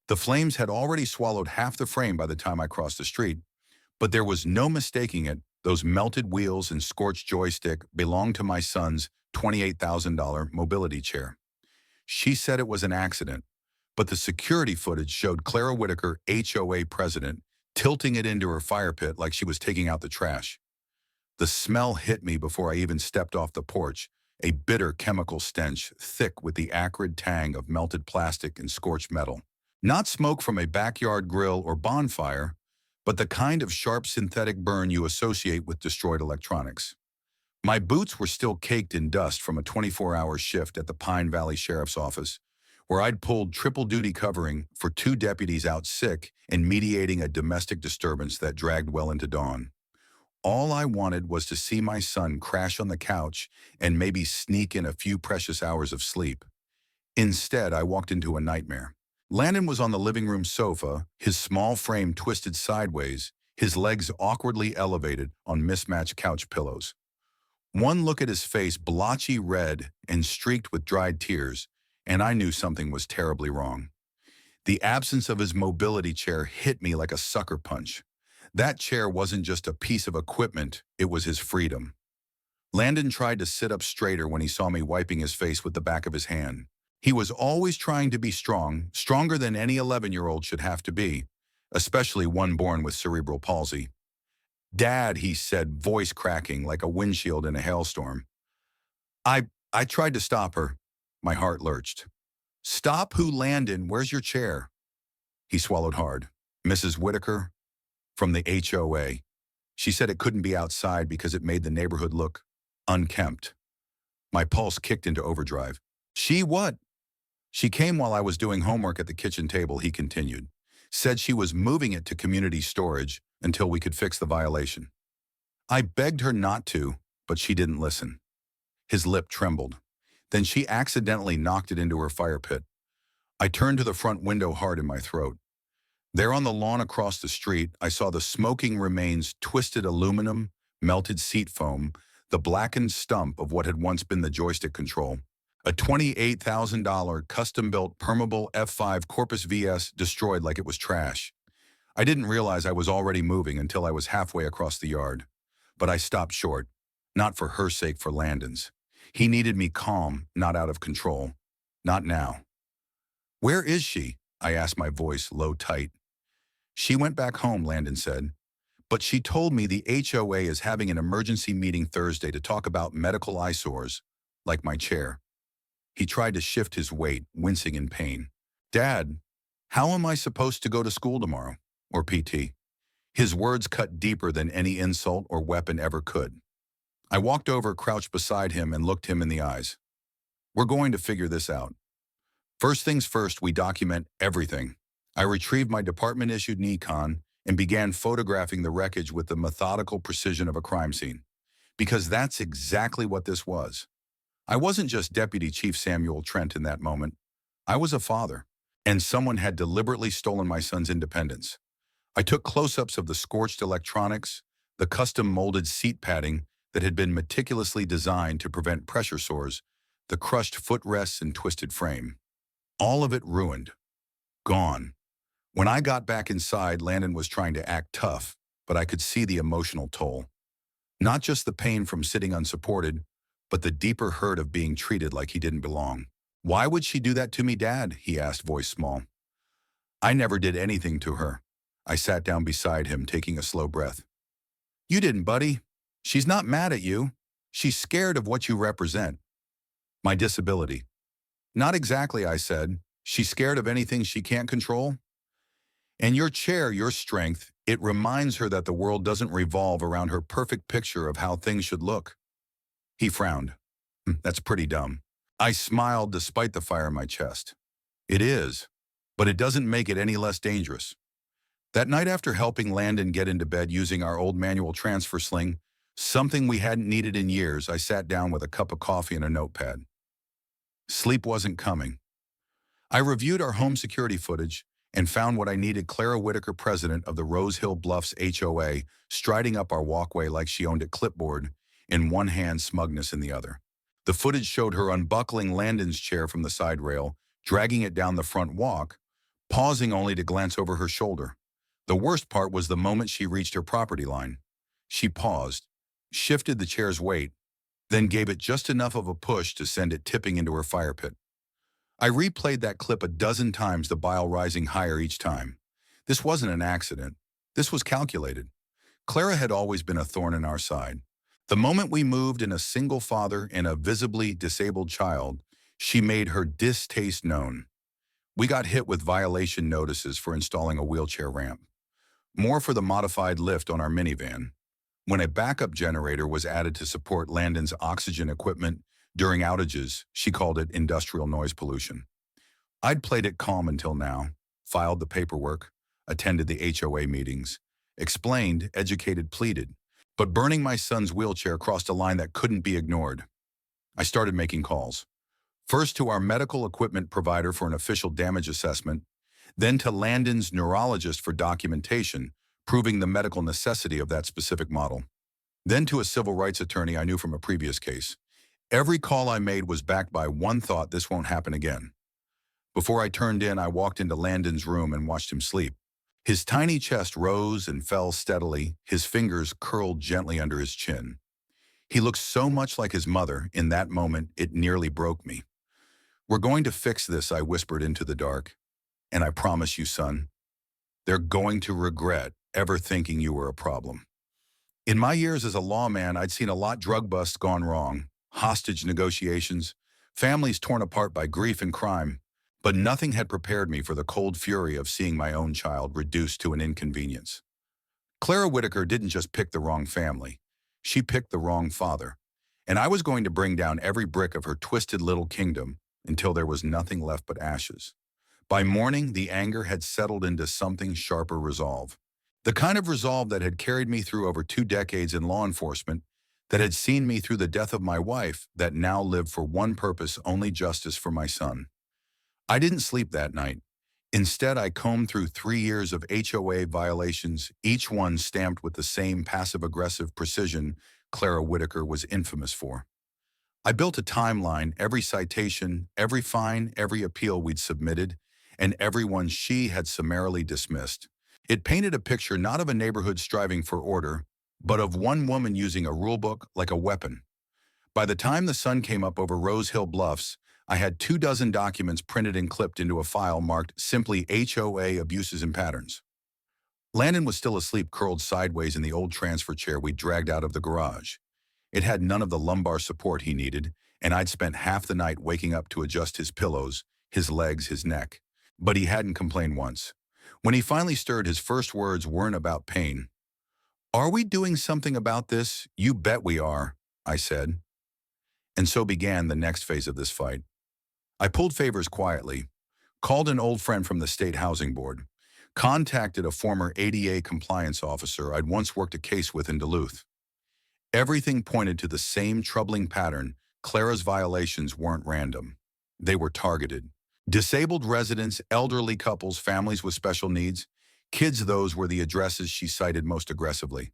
The flames had already swallowed half the frame by the time I crossed the street, but there was no mistaking it. Those melted wheels and scorched joystick belonged to my son's $28,000 mobility chair. She said it was an accident, but the security footage showed Clara Whitaker, HOA president, tilting it into her fire pit like she was taking out the trash. The smell hit me before I even stepped off the porch, a bitter chemical stench thick with the acrid tang of melted plastic and scorched metal. Not smoke from a backyard grill or bonfire, but the kind of sharp synthetic burn you associate with destroyed electronics. My boots were still caked in dust from a 24-hour shift at the Pine Valley Sheriff's Office, where I'd pulled triple duty covering for 2 deputies out sick and mediating a domestic disturbance that dragged well into dawn. All I wanted was to see my son crash on the couch and maybe sneak in a few precious hours of sleep. Instead, I walked into a nightmare. Landon was on the living room sofa, his small frame twisted sideways, his legs awkwardly elevated on mismatched couch pillows. One look at his face, blotchy red and streaked with dried tears, and I knew something was terribly wrong. The absence of his mobility chair hit me like a sucker punch. That chair wasn't just a piece of equipment, it was his freedom. Landon tried to sit up straighter when he saw me wiping his face with the back of his hand. He was always trying to be strong, stronger than any 11-year-old should have to be, especially one born with cerebral palsy. "Dad," he said, voice cracking like a windshield in a hailstorm. I tried to stop her. My heart lurched. "Stop who, Landon? Where's your chair?" He swallowed hard. "Mrs. Whitaker, from the HOA. She said it couldn't be outside because it made the neighborhood look unkempt." My pulse kicked into overdrive. "She what?" "She came while I was doing homework at the kitchen table," he continued. "Said she was moving it to community storage until we could fix the violation. I begged her not to, but she didn't listen." His lip trembled. "Then she accidentally knocked it into her fire pit." I turned to the front window, hard in my throat. There on the lawn across the street, I saw the smoking remains, twisted aluminum, melted seat foam, the blackened stump of what had once been the joystick control. A $28,000 custom-built permeable F5 Corpus VS destroyed like it was trash. I didn't realize I was already moving until I was halfway across the yard. But I stopped short, not for her sake, for Landon's. He needed me calm, not out of control. Not now. "Where is she?" I asked, my voice low tight. "She went back home," Landon said. "But she told me the HOA is having an emergency meeting Thursday to talk about medical eyesores, like my chair." He tried to shift his weight, wincing in pain. "Dad, how am I supposed to go to school tomorrow? Or PT?" His words cut deeper than any insult or weapon ever could. I walked over, crouched beside him, and looked him in the eyes. "We're going to figure this out. First things first, we document everything." I retrieved my department-issued Nikon and began photographing the wreckage with the methodical precision of a crime scene. Because that's exactly what this was. I wasn't just Deputy Chief Samuel Trent in that moment. I was a father, and someone had deliberately stolen my son's independence. I took close-ups of the scorched electronics, the custom-molded seat padding that had been meticulously designed to prevent pressure sores, the crushed footrests and twisted frame. All of it ruined. Gone. When I got back inside, Landon was trying to act tough, but I could see the emotional toll. Not just the pain from sitting unsupported, but the deeper hurt of being treated like he didn't belong. "Why would she do that to me, Dad?" he asked, voice small. "I never did anything to her." I sat down beside him, taking a slow breath. "You didn't, buddy. She's not mad at you. She's scared of what you represent." "My disability." "Not exactly," I said. "She's scared of anything she can't control." "And your chair, your strength, it reminds her that the world doesn't revolve around her perfect picture of how things should look." He frowned. "That's pretty dumb." I smiled despite the fire in my chest. "It is, but it doesn't make it any less dangerous." That night, after helping Landon get into bed using our old manual transfer sling, something we hadn't needed in years, I sat down with a cup of coffee and a notepad. Sleep wasn't coming. I reviewed our home security footage and found what I needed: Clara Whitaker, president of the Rose Hill Bluffs HOA, striding up our walkway like she owned a clipboard, in one hand, smugness in the other. The footage showed her unbuckling Landon's chair from the side rail, dragging it down the front walk, pausing only to glance over her shoulder. The worst part was the moment she reached her property line. She paused, shifted the chair's weight, then gave it just enough of a push to send it tipping into her fire pit. I replayed that clip a dozen times, the bile rising higher each time. This wasn't an accident. This was calculated. Clara had always been a thorn in our side. The moment we moved in a single father and a visibly disabled child, she made her distaste known. We got hit with violation notices for installing a wheelchair ramp, more for the modified lift on our minivan. When a backup generator was added to support Landon's oxygen equipment during outages, she called it industrial noise pollution. I'd played it calm until now, filed the paperwork, attended the HOA meetings, explained, educated, pleaded. But burning my son's wheelchair crossed a line that couldn't be ignored. I started making calls. First to our medical equipment provider for an official damage assessment, then to Landon's neurologist for documentation, proving the medical necessity of that specific model. Then to a civil rights attorney I knew from a previous case. Every call I made was backed by one thought: this won't happen again. Before I turned in, I walked into Landon's room and watched him sleep. His tiny chest rose and fell steadily, his fingers curled gently under his chin. He looked so much like his mother, in that moment it nearly broke me. "We're going to fix this," I whispered into the dark. "And I promise you, son, they're going to regret ever thinking you were a problem." In my years as a lawman, I'd seen a lot: drug busts gone wrong, hostage negotiations, families torn apart by grief and crime. But nothing had prepared me for the cold fury of seeing my own child reduced to an inconvenience. Clara Whitaker didn't just pick the wrong family. She picked the wrong father. And I was going to bring down every brick of her twisted little kingdom until there was nothing left but ashes. By morning, the anger had settled into something sharper: resolve. The kind of resolve that had carried me through over 2 decades in law enforcement, that had seen me through the death of my wife, that now lived for one purpose: only justice for my son. I didn't sleep that night. Instead, I combed through 3 years of HOA violations, each one stamped with the same passive-aggressive precision Clara Whitaker was infamous for. I built a timeline: every citation, every fine, every appeal we'd submitted, and every one she had summarily dismissed. It painted a picture not of a neighborhood striving for order, but of one woman using a rulebook like a weapon. By the time the sun came up over Rose Hill Bluffs, I had 24 documents printed and clipped into a file marked simply HOA abuses and patterns. Landon was still asleep, curled sideways in the old transfer chair we'd dragged out of the garage. It had none of the lumbar support he needed, and I'd spent half the night waking up to adjust his pillows, his legs, his neck. But he hadn't complained once. When he finally stirred, his first words weren't about pain. "Are we doing something about this?" "You bet we are," I said. And so began the next phase of this fight. I pulled favors quietly, called an old friend from the State Housing Board, contacted a former ADA compliance officer I'd once worked a case with in Duluth. Everything pointed to the same troubling pattern: Clara's violations weren't random. They were targeted. Disabled residents, elderly couples, families with special needs, kids — those were the addresses she cited most aggressively.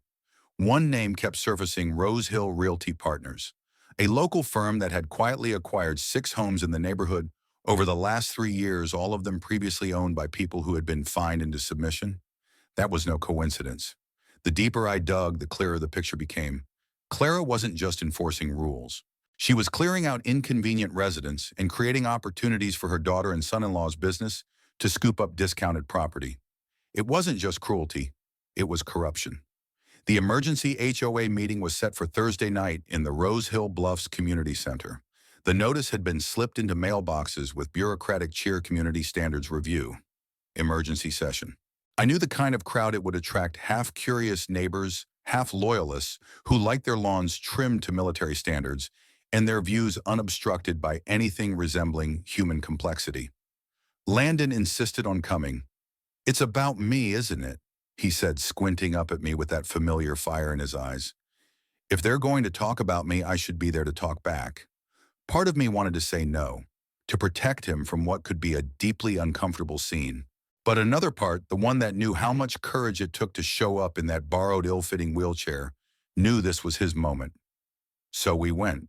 One name kept surfacing: Rose Hill Realty Partners, a local firm that had quietly acquired 6 homes in the neighborhood over the last 3 years, all of them previously owned by people who had been fined into submission. That was no coincidence. The deeper I dug, the clearer the picture became. Clara wasn't just enforcing rules. She was clearing out inconvenient residents and creating opportunities for her daughter and son-in-law's business to scoop up discounted property. It wasn't just cruelty, it was corruption. The emergency HOA meeting was set for Thursday night in the Rose Hill Bluffs Community Center. The notice had been slipped into mailboxes with bureaucratic cheer: community standards review. Emergency session. I knew the kind of crowd it would attract: half curious neighbors, half loyalists who liked their lawns trimmed to military standards and their views unobstructed by anything resembling human complexity. Landon insisted on coming. "It's about me, isn't it?" he said, squinting up at me with that familiar fire in his eyes. If they're going to talk about me, I should be there to talk back. Part of me wanted to say no, to protect him from what could be a deeply uncomfortable scene. But another part, the one that knew how much courage it took to show up in that borrowed, ill-fitting wheelchair, knew this was his moment. So we went.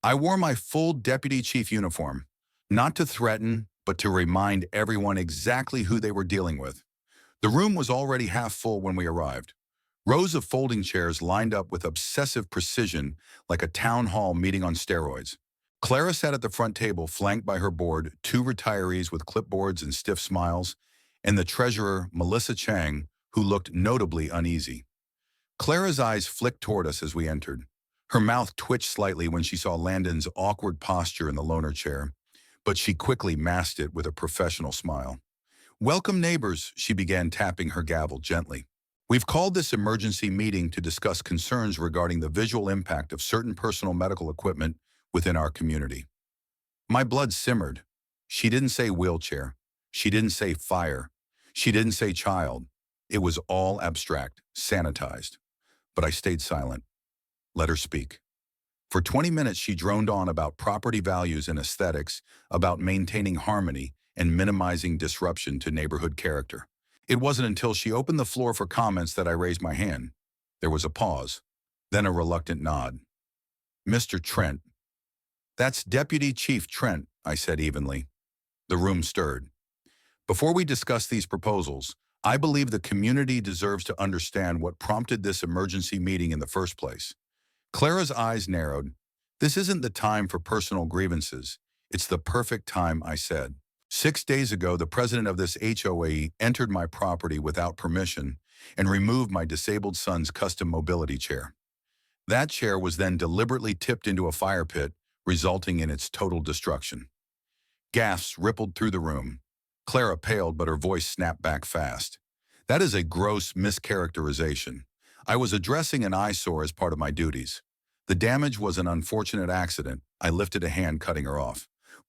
I wore my full deputy chief uniform, not to threaten, but to remind everyone exactly who they were dealing with. The room was already half full when we arrived. Rows of folding chairs lined up with obsessive precision like a town hall meeting on steroids. Clara sat at the front table, flanked by her board, two retirees with clipboards and stiff smiles, and the treasurer, Melissa Chang, who looked notably uneasy. Clara's eyes flicked toward us as we entered. Her mouth twitched slightly when she saw Landon's awkward posture in the loaner chair, but she quickly masked it with a professional smile. "Welcome, neighbors," she began, tapping her gavel gently. "We've called this emergency meeting to discuss concerns regarding the visual impact of certain personal medical equipment within our community." My blood simmered. She didn't say wheelchair. She didn't say fire. She didn't say child. It was all abstract, sanitized. But I stayed silent. Let her speak. For 20 minutes, she droned on about property values and aesthetics, about maintaining harmony and minimizing disruption to neighborhood character. It wasn't until she opened the floor for comments that I raised my hand. There was a pause, then a reluctant nod. "Mr. Trent." "That's Deputy Chief Trent," I said evenly. The room stirred. "Before we discuss these proposals, I believe the community deserves to understand what prompted this emergency meeting in the first place." Clara's eyes narrowed. "This isn't the time for personal grievances. It's the perfect time," I said. "6 days ago, the president of this HOA entered my property without permission and removed my disabled son's custom mobility chair. That chair was then deliberately tipped into a fire pit, resulting in its total destruction." Gasps rippled through the room. Clara paled, but her voice snapped back fast. "That is a gross mischaracterization. I was addressing an eyesore as part of my duties. The damage was an unfortunate accident." I lifted a hand, cutting her off.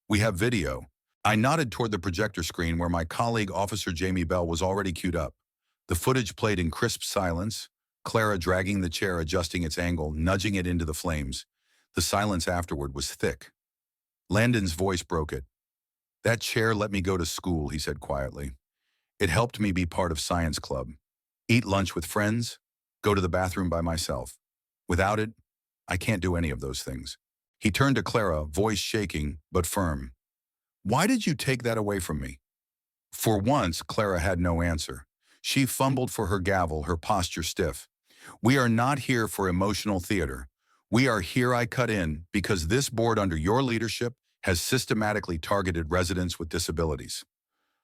"We have video." I nodded toward the projector screen where my colleague, Officer Jamie Bell, was already queued up. The footage played in crisp silence, Clara dragging the chair, adjusting its angle, nudging it into the flames. The silence afterward was thick. Landon's voice broke it. "That chair let me go to school," he said quietly. "It helped me be part of science club, eat lunch with friends, go to the bathroom by myself. Without it, I can't do any of those things." He turned to Clara, voice shaking but firm. "Why did you take that away from me?" For once, Clara had no answer. She fumbled for her gavel, her posture stiff. "We are not here for emotional theater. We are here," I cut in, "because this board under your leadership has systematically targeted residents with disabilities.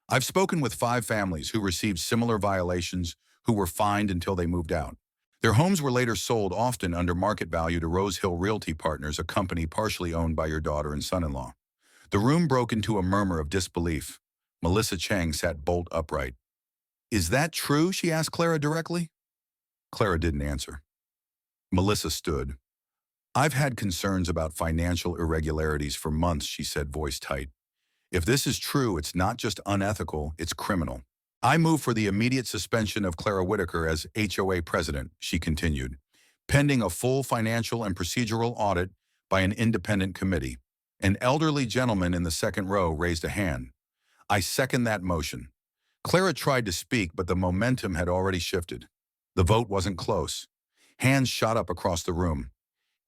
I've spoken with 5 families who received similar violations, who were fined until they moved out. Their homes were later sold, often under market value, to Rose Hill Realty Partners, a company partially owned by your daughter and son-in-law." The room broke into a murmur of disbelief. Melissa Chang sat bolt upright. "Is that true?" she asked Clara directly. Clara didn't answer. Melissa stood. "I've had concerns about financial irregularities for months," she said, voice tight. "If this is true, it's not just unethical, it's criminal. I move for the immediate suspension of Clara Whitaker as HOA president," she continued, "pending a full financial and procedural audit by an independent committee." An elderly gentleman in the second row raised a hand. "I second that motion." Clara tried to speak, but the momentum had already shifted. The vote wasn't close. Hands shot up across the room.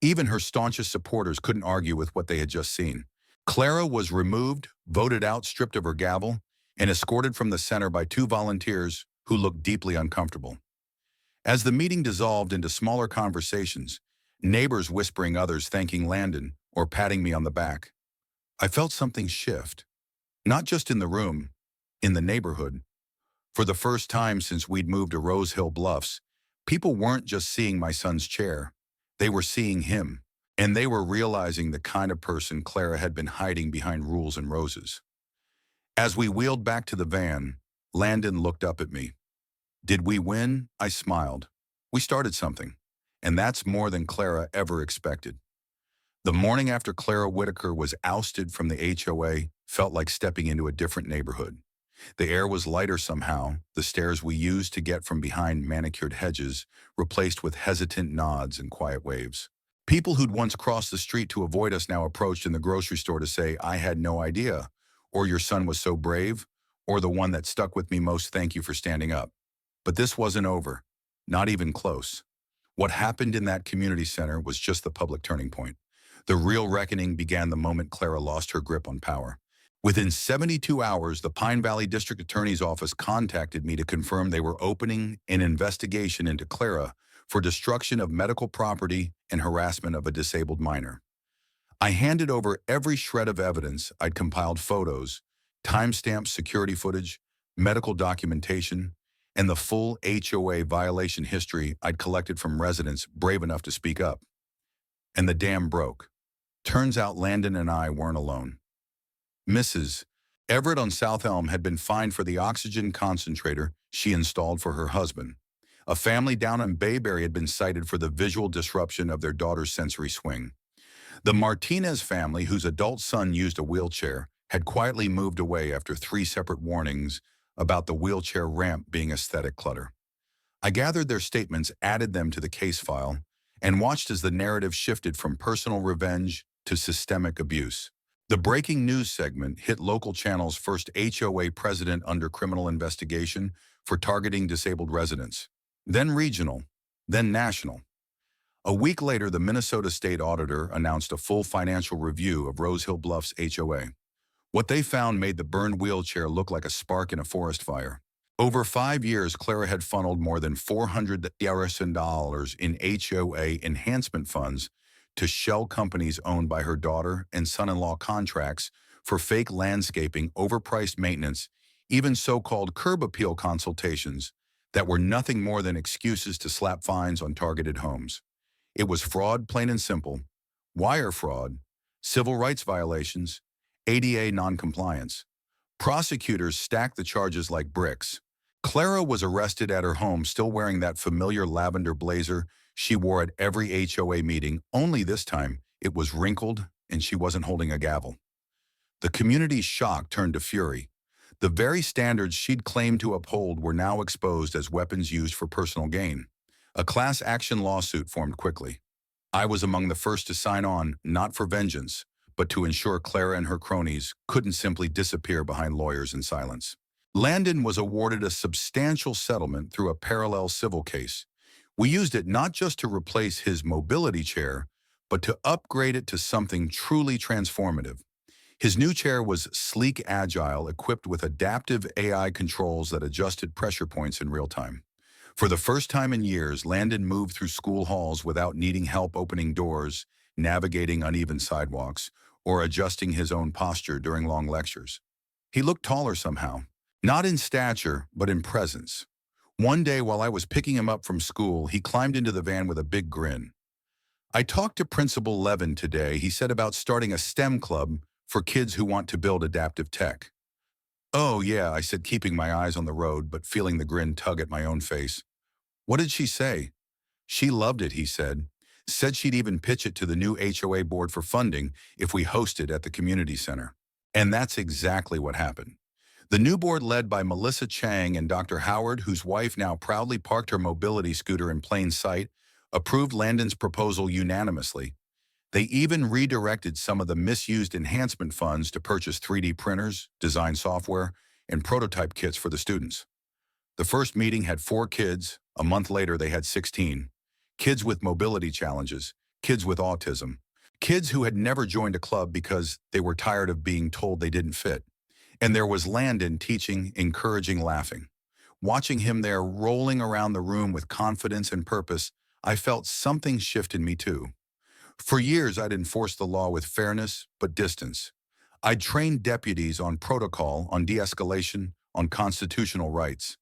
Even her staunchest supporters couldn't argue with what they had just seen. Clara was removed, voted out, stripped of her gavel, and escorted from the center by 2 volunteers who looked deeply uncomfortable. As the meeting dissolved into smaller conversations, neighbors whispering, others thanking Landon or patting me on the back, I felt something shift. Not just in the room, in the neighborhood. For the first time since we'd moved to Rose Hill Bluffs, people weren't just seeing my son's chair. They were seeing him, and they were realizing the kind of person Clara had been hiding behind rules and roses. As we wheeled back to the van, Landon looked up at me. "Did we win?" I smiled. "We started something, and that's more than Clara ever expected." The morning after Clara Whitaker was ousted from the HOA felt like stepping into a different neighborhood. The air was lighter somehow, the stairs we used to get from behind manicured hedges replaced with hesitant nods and quiet waves. People who'd once crossed the street to avoid us now approached in the grocery store to say, "I had no idea," or "Your son was so brave," or the one that stuck with me most, "Thank you for standing up." But this wasn't over, not even close. What happened in that community center was just the public turning point. The real reckoning began the moment Clara lost her grip on power. Within 72 hours, the Pine Valley District Attorney's Office contacted me to confirm they were opening an investigation into Clara for destruction of medical property and harassment of a disabled minor. I handed over every shred of evidence. I'd compiled photos, timestamp security footage, medical documentation, and the full HOA violation history I'd collected from residents brave enough to speak up. And the dam broke. Turns out Landon and I weren't alone. Mrs. Everett on South Elm had been fined for the oxygen concentrator she installed for her husband. A family down in Bayberry had been cited for the visual disruption of their daughter's sensory swing. The Martinez family, whose adult son used a wheelchair, had quietly moved away after 3 separate warnings about the wheelchair ramp being aesthetic clutter. I gathered their statements, added them to the case file, and watched as the narrative shifted from personal revenge to systemic abuse. The breaking news segment hit local channels. First, HOA president under criminal investigation for targeting disabled residents. Then regional, then national. A week later, the Minnesota State Auditor announced a full financial review of Rose Hill Bluffs HOA. What they found made the burned wheelchair look like a spark in a forest fire. Over 5 years, Clara had funneled more than $400,000 in HOA enhancement funds to shell companies owned by her daughter and son-in-law contracts for fake landscaping, overpriced maintenance, even so-called curb appeal consultations that were nothing more than excuses to slap fines on targeted homes. It was fraud, plain and simple, wire fraud, civil rights violations, ADA noncompliance. Prosecutors stacked the charges like bricks. Clara was arrested at her home still wearing that familiar lavender blazer she wore at every HOA meeting, only this time it was wrinkled and she wasn't holding a gavel. The community's shock turned to fury. The very standards she'd claimed to uphold were now exposed as weapons used for personal gain. A class action lawsuit formed quickly. I was among the first to sign on, not for vengeance, but to ensure Clara and her cronies couldn't simply disappear behind lawyers in silence. Landon was awarded a substantial settlement through a parallel civil case. We used it not just to replace his mobility chair, but to upgrade it to something truly transformative. His new chair was sleek, agile, equipped with adaptive AI controls that adjusted pressure points in real time. For the first time in years, Landon moved through school halls without needing help opening doors, navigating uneven sidewalks, or adjusting his own posture during long lectures. He looked taller somehow, not in stature, but in presence. One day while I was picking him up from school, he climbed into the van with a big grin. "I talked to Principal Levin today," he said, "about starting a STEM club for kids who want to build adaptive tech." "Oh, yeah," I said, keeping my eyes on the road, but feeling the grin tug at my own face. "What did she say?" "She loved it," he said. "Said she'd even pitch it to the new HOA board for funding if we host it at the community center." And that's exactly what happened. The new board, led by Melissa Chang and Dr. Howard, whose wife now proudly parked her mobility scooter in plain sight, approved Landon's proposal unanimously. They even redirected some of the misused enhancement funds to purchase 3D printers, design software, and prototype kits for the students. The first meeting had 4 kids. A month later, they had 16. Kids with mobility challenges, kids with autism, kids who had never joined a club because they were tired of being told they didn't fit. And there was Landon, teaching, encouraging, laughing. Watching him there rolling around the room with confidence and purpose, I felt something shift in me too. For years, I'd enforced the law with fairness, but distance. I'd trained deputies on protocol, on de-escalation, on constitutional rights.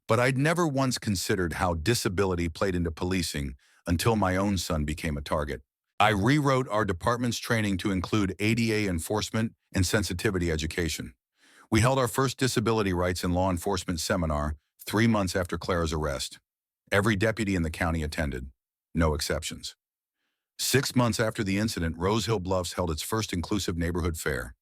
But I'd never once considered how disability played into policing until my own son became a target. I rewrote our department's training to include ADA enforcement and sensitivity education. We held our first disability rights and law enforcement seminar 3 months after Clara's arrest. Every deputy in the county attended, no exceptions. 6 months after the incident, Rose Hill Bluffs held its first inclusive neighborhood fair.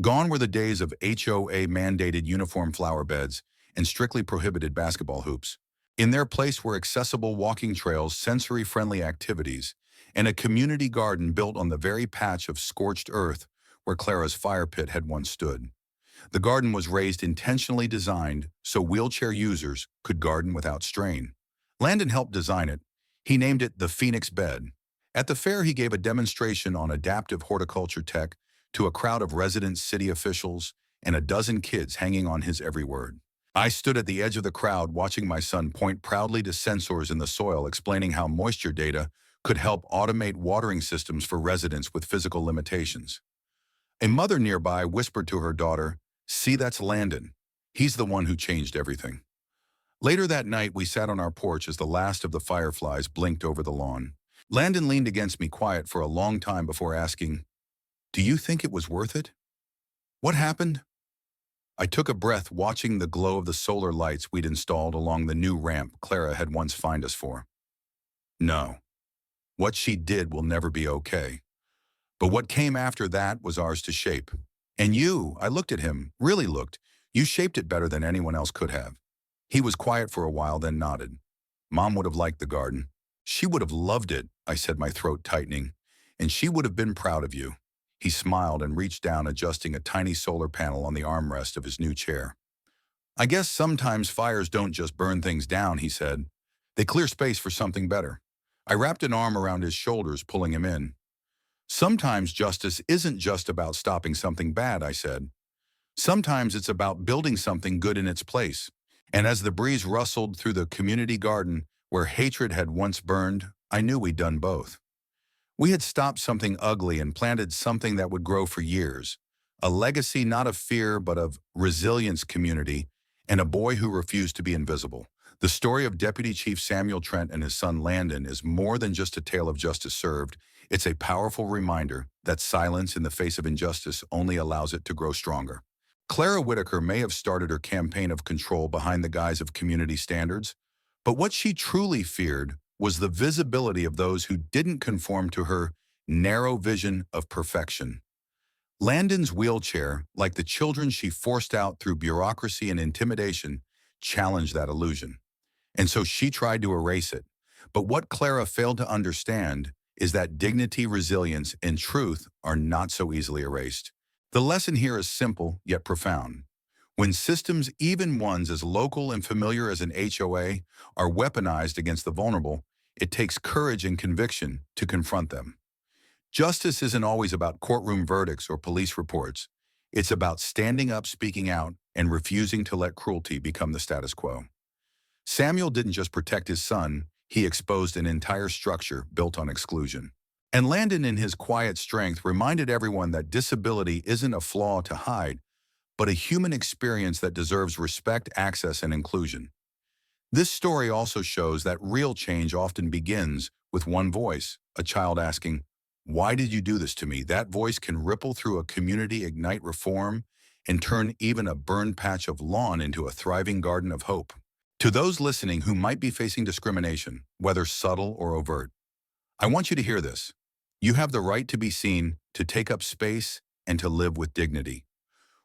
Gone were the days of HOA-mandated uniform flower beds and strictly prohibited basketball hoops. In their place were accessible walking trails, sensory-friendly activities, and a community garden built on the very patch of scorched earth where Clara's fire pit had once stood. The garden was raised, intentionally designed so wheelchair users could garden without strain. Landon helped design it. He named it the Phoenix Bed. At the fair, he gave a demonstration on adaptive horticulture tech, to a crowd of resident city officials and a dozen kids hanging on his every word. I stood at the edge of the crowd watching my son point proudly to sensors in the soil explaining how moisture data could help automate watering systems for residents with physical limitations. A mother nearby whispered to her daughter, "See, that's Landon. He's the one who changed everything." Later that night, we sat on our porch as the last of the fireflies blinked over the lawn. Landon leaned against me quiet for a long time before asking, "Do you think it was worth it? What happened?" I took a breath watching the glow of the solar lights we'd installed along the new ramp Clara had once fined us for. No. What she did will never be okay. But what came after that was ours to shape. And you, I looked at him, really looked. You shaped it better than anyone else could have. He was quiet for a while, then nodded. Mom would have liked the garden. She would have loved it, I said, my throat tightening. And she would have been proud of you. He smiled and reached down, adjusting a tiny solar panel on the armrest of his new chair. I guess sometimes fires don't just burn things down, he said. They clear space for something better. I wrapped an arm around his shoulders, pulling him in. Sometimes justice isn't just about stopping something bad, I said. Sometimes it's about building something good in its place. And as the breeze rustled through the community garden where hatred had once burned, I knew we'd done both. We had stopped something ugly and planted something that would grow for years. A legacy not of fear but of resilience community, and a boy who refused to be invisible. The story of Deputy Chief Samuel Trent and his son Landon is more than just a tale of justice served. It's a powerful reminder that silence in the face of injustice only allows it to grow stronger. Clara Whitaker may have started her campaign of control behind the guise of community standards, but what she truly feared was the visibility of those who didn't conform to her narrow vision of perfection. Landon's wheelchair, like the children she forced out through bureaucracy and intimidation, challenged that illusion. And so she tried to erase it. But what Clara failed to understand is that dignity, resilience, and truth are not so easily erased. The lesson here is simple yet profound. When systems, even ones as local and familiar as an HOA, are weaponized against the vulnerable, it takes courage and conviction to confront them. Justice isn't always about courtroom verdicts or police reports. It's about standing up, speaking out, and refusing to let cruelty become the status quo. Samuel didn't just protect his son, he exposed an entire structure built on exclusion. And Landon, in his quiet strength, reminded everyone that disability isn't a flaw to hide, but a human experience that deserves respect, access, and inclusion. This story also shows that real change often begins with one voice, a child asking, "Why did you do this to me?" That voice can ripple through a community, ignite reform, and turn even a burned patch of lawn into a thriving garden of hope. To those listening who might be facing discrimination, whether subtle or overt, I want you to hear this. You have the right to be seen, to take up space, and to live with dignity.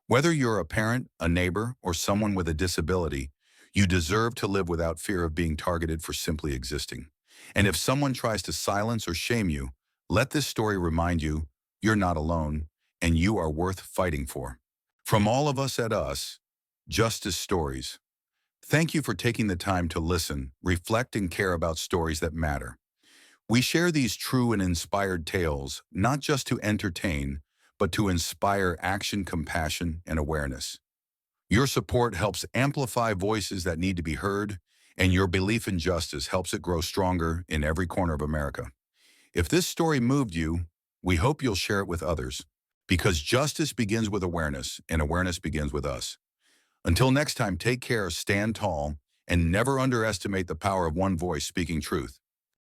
Whether you're a parent, a neighbor, or someone with a disability, you deserve to live without fear of being targeted for simply existing. And if someone tries to silence or shame you, let this story remind you you're not alone and you are worth fighting for. From all of us at Us, Justice Stories, thank you for taking the time to listen, reflect, and care about stories that matter. We share these true and inspired tales, not just to entertain, but to inspire action, compassion, and awareness. Your support helps amplify voices that need to be heard, and your belief in justice helps it grow stronger in every corner of America. If this story moved you, we hope you'll share it with others, because justice begins with awareness, and awareness begins with us. Until next time, take care, stand tall, and never underestimate the power of one voice speaking truth.